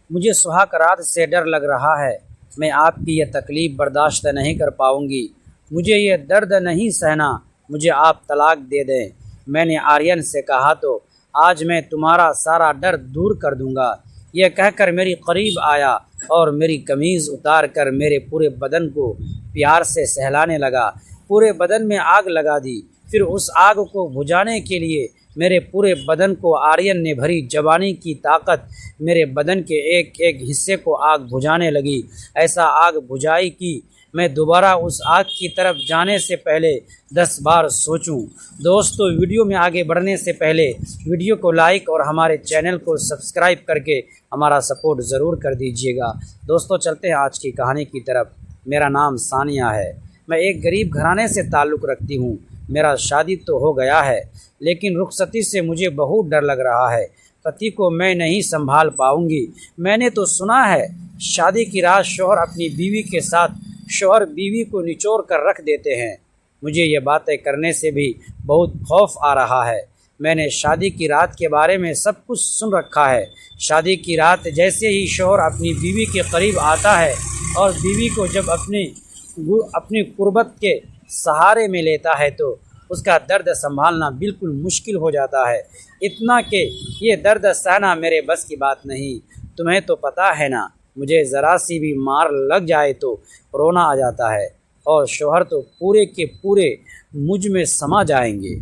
मुझे सुहाग रात से डर लग रहा है। मैं आपकी यह तकलीफ़ बर्दाश्त नहीं कर पाऊंगी। मुझे ये दर्द नहीं सहना। मुझे आप तलाक दे दें। मैंने आर्यन से कहा तो आज मैं तुम्हारा सारा डर दूर कर दूंगा। यह कहकर मेरी करीब आया और मेरी कमीज़ उतार कर मेरे पूरे बदन को प्यार से सहलाने लगा। पूरे बदन में आग लगा दी। फिर उस आग को बुझाने के लिए मेरे पूरे बदन को आर्यन ने भरी जवानी की ताकत मेरे बदन के एक एक हिस्से को आग बुझाने लगी। ऐसा आग बुझाई कि मैं दोबारा उस आग की तरफ जाने से पहले 10 बार सोचूं। दोस्तों, वीडियो में आगे बढ़ने से पहले वीडियो को लाइक और हमारे चैनल को सब्सक्राइब करके हमारा सपोर्ट ज़रूर कर दीजिएगा। दोस्तों, चलते हैं आज की कहानी की तरफ। मेरा नाम सानिया है। मैं एक गरीब घराने से ताल्लुक़ रखती हूँ। मेरा शादी तो हो गया है, लेकिन रुखसती से मुझे बहुत डर लग रहा है। पति को मैं नहीं संभाल पाऊंगी। मैंने तो सुना है शादी की रात शौहर अपनी बीवी के साथ शौहर बीवी को निचोड़ कर रख देते हैं। मुझे ये बातें करने से भी बहुत खौफ आ रहा है। मैंने शादी की रात के बारे में सब कुछ सुन रखा है। शादी की रात जैसे ही शौहर अपनी बीवी के करीब आता है और बीवी को जब अपनी कुर्बत के सहारे में लेता है तो उसका दर्द संभालना बिल्कुल मुश्किल हो जाता है। इतना कि ये दर्द सहना मेरे बस की बात नहीं। तुम्हें तो पता है ना, मुझे ज़रा सी भी मार लग जाए तो रोना आ जाता है और शौहर तो पूरे के पूरे मुझ में समा जाएंगे।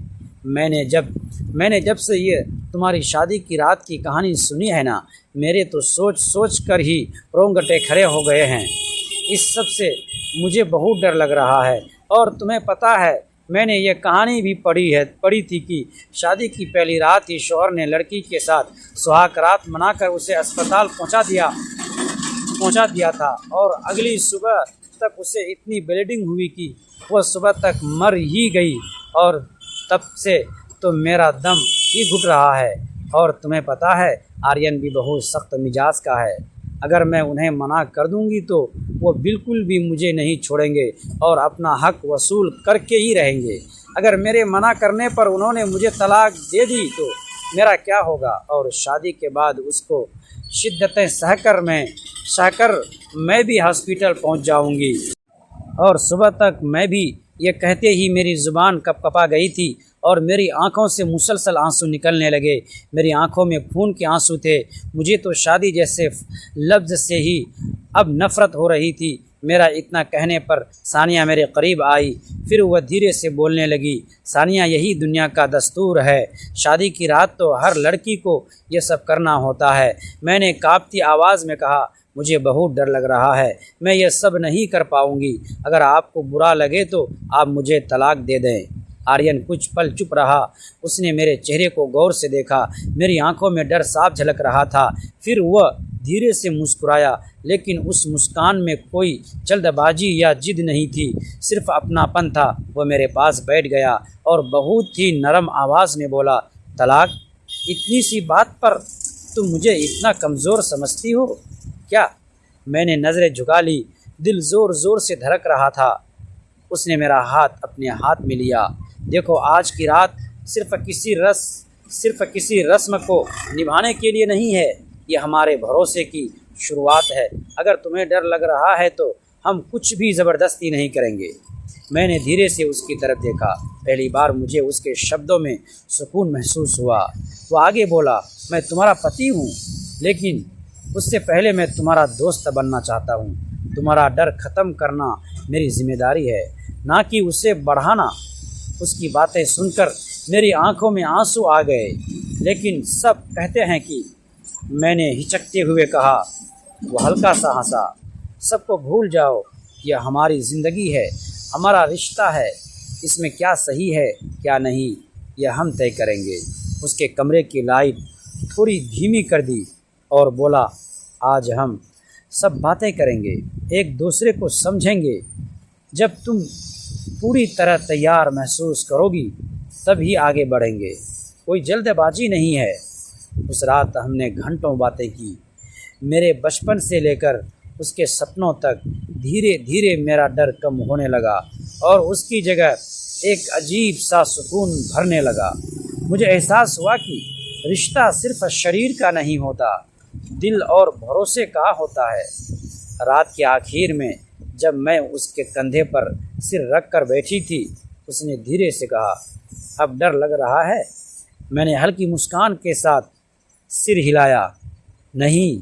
मैंने जब से ये तुम्हारी शादी की रात की कहानी सुनी है ना, मेरे तो सोच सोच कर ही रोंगटे खड़े हो गए हैं। इस सब से मुझे बहुत डर लग रहा है। और तुम्हें पता है, मैंने ये कहानी भी पढ़ी थी कि शादी की पहली रात ही शौहर ने लड़की के साथ सुहाग रात मनाकर उसे अस्पताल पहुंचा दिया था और अगली सुबह तक उसे इतनी ब्लीडिंग हुई कि वह सुबह तक मर ही गई। और तब से तो मेरा दम ही घुट रहा है। और तुम्हें पता है, आर्यन भी बहुत सख्त मिजाज का है। अगर मैं उन्हें मना कर दूंगी तो वो बिल्कुल भी मुझे नहीं छोड़ेंगे और अपना हक वसूल करके ही रहेंगे। अगर मेरे मना करने पर उन्होंने मुझे तलाक दे दी तो मेरा क्या होगा? और शादी के बाद उसको शिद्दतें सहकर मैं भी हॉस्पिटल पहुंच जाऊंगी। और सुबह तक मैं भी ये कहते ही मेरी ज़ुबान कपकपा गई थी और मेरी आंखों से मुसलसल आंसू निकलने लगे। मेरी आंखों में खून के आंसू थे। मुझे तो शादी जैसे लफ्ज़ से ही अब नफ़रत हो रही थी। मेरा इतना कहने पर सानिया मेरे करीब आई। फिर वह धीरे से बोलने लगी, सानिया, यही दुनिया का दस्तूर है। शादी की रात तो हर लड़की को ये सब करना होता है। मैंने कांपती आवाज़ में कहा, मुझे बहुत डर लग रहा है। मैं ये सब नहीं कर पाऊंगी। अगर आपको बुरा लगे तो आप मुझे तलाक दे दें। आर्यन कुछ पल चुप रहा। उसने मेरे चेहरे को गौर से देखा। मेरी आंखों में डर साफ झलक रहा था। फिर वह धीरे से मुस्कुराया, लेकिन उस मुस्कान में कोई जल्दबाजी या जिद नहीं थी, सिर्फ अपनापन था। वह मेरे पास बैठ गया और बहुत ही नरम आवाज़ में बोला, तलाक? इतनी सी बात पर तुम मुझे इतना कमज़ोर समझती हो क्या? मैंने नज़रें झुका ली। दिल ज़ोर ज़ोर से धड़क रहा था। उसने मेरा हाथ अपने हाथ में लिया। देखो, आज की रात सिर्फ किसी रस्म को निभाने के लिए नहीं है, ये हमारे भरोसे की शुरुआत है। अगर तुम्हें डर लग रहा है तो हम कुछ भी ज़बरदस्ती नहीं करेंगे। मैंने धीरे से उसकी तरफ देखा। पहली बार मुझे उसके शब्दों में सुकून महसूस हुआ। वो आगे बोला, मैं तुम्हारा पति हूँ, लेकिन उससे पहले मैं तुम्हारा दोस्त बनना चाहता हूँ। तुम्हारा डर ख़त्म करना मेरी जिम्मेदारी है, ना कि उसे बढ़ाना। उसकी बातें सुनकर मेरी आंखों में आंसू आ गए। लेकिन सब कहते हैं कि मैंने हिचकते हुए कहा। वो हल्का सा हंसा। सबको भूल जाओ, यह हमारी ज़िंदगी है, हमारा रिश्ता है। इसमें क्या सही है क्या नहीं, यह हम तय करेंगे। उसके कमरे की लाइट थोड़ी धीमी कर दी और बोला, आज हम सब बातें करेंगे, एक दूसरे को समझेंगे। जब तुम पूरी तरह तैयार महसूस करोगी तभी आगे बढ़ेंगे। कोई जल्दबाजी नहीं है। उस रात हमने घंटों बातें की। मेरे बचपन से लेकर उसके सपनों तक धीरे धीरे मेरा डर कम होने लगा और उसकी जगह एक अजीब सा सुकून भरने लगा। मुझे एहसास हुआ कि रिश्ता सिर्फ शरीर का नहीं होता, दिल और भरोसे का होता है। रात के आखिर में जब मैं उसके कंधे पर सिर रख कर बैठी थी, उसने धीरे से कहा, अब डर लग रहा है? मैंने हल्की मुस्कान के साथ सिर हिलाया। नहीं,